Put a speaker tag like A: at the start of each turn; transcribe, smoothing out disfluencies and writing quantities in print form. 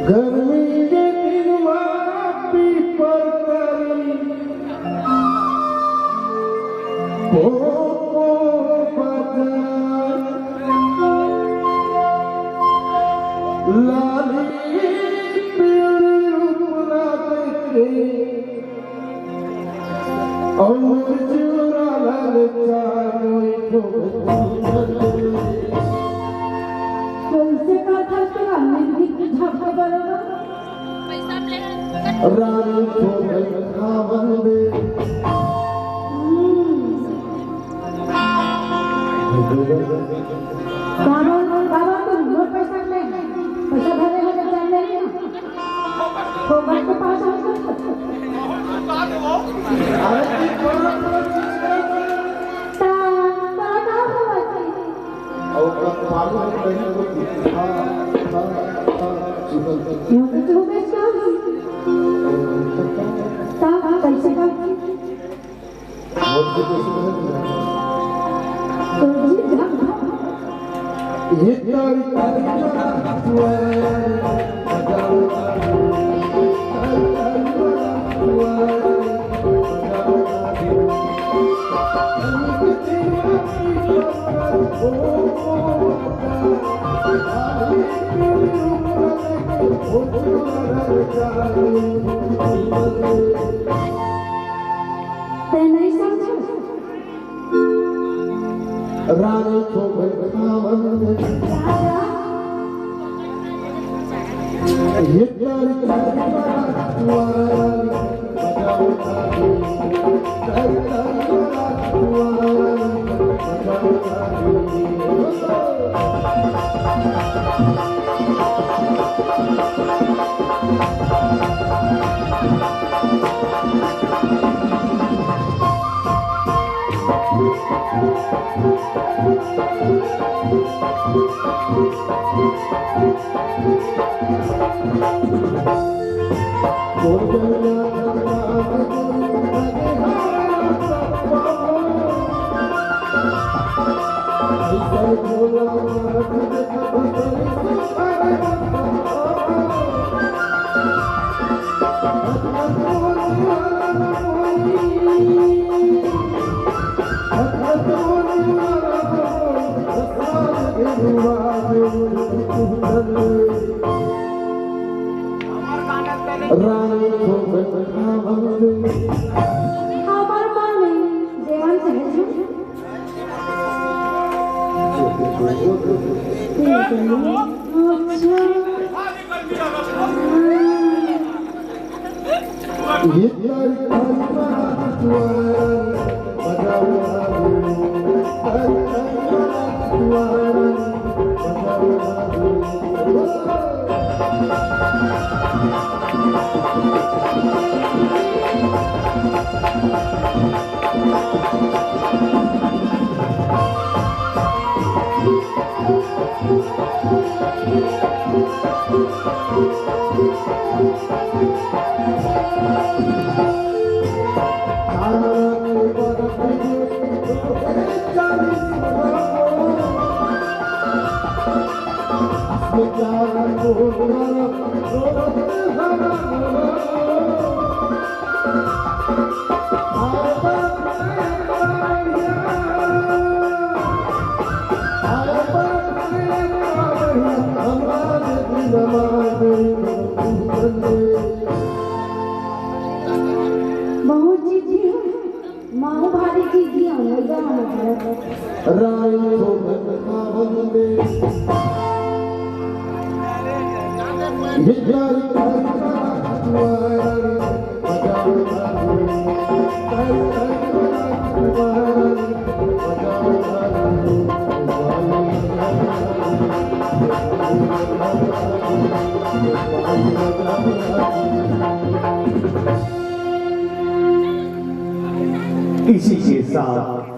A: गर्मी के दिनवा पीपर करी ओ बजार लाली पीली रूपना देखे अमर चूरा ललचा कोई रानी को खावन दे
B: बाबा तुम बहुत पैसा ले पैसा भरे हो जाता है तो भाई के पास आओ
A: अरे की कोना और मालूम है कहीं तो हां
B: ये तो बेचा कैसे का
A: ये तारी
B: नहीं समझो
A: रानी को खावन दे ये तारी रानी को खावन दे
B: हमार मन में देवान से है
A: ये तारी
B: बहुत चीज़ माँ भारी चीज़
A: रानी को खावन दे ये तारी Thank you.
C: इसी के साथ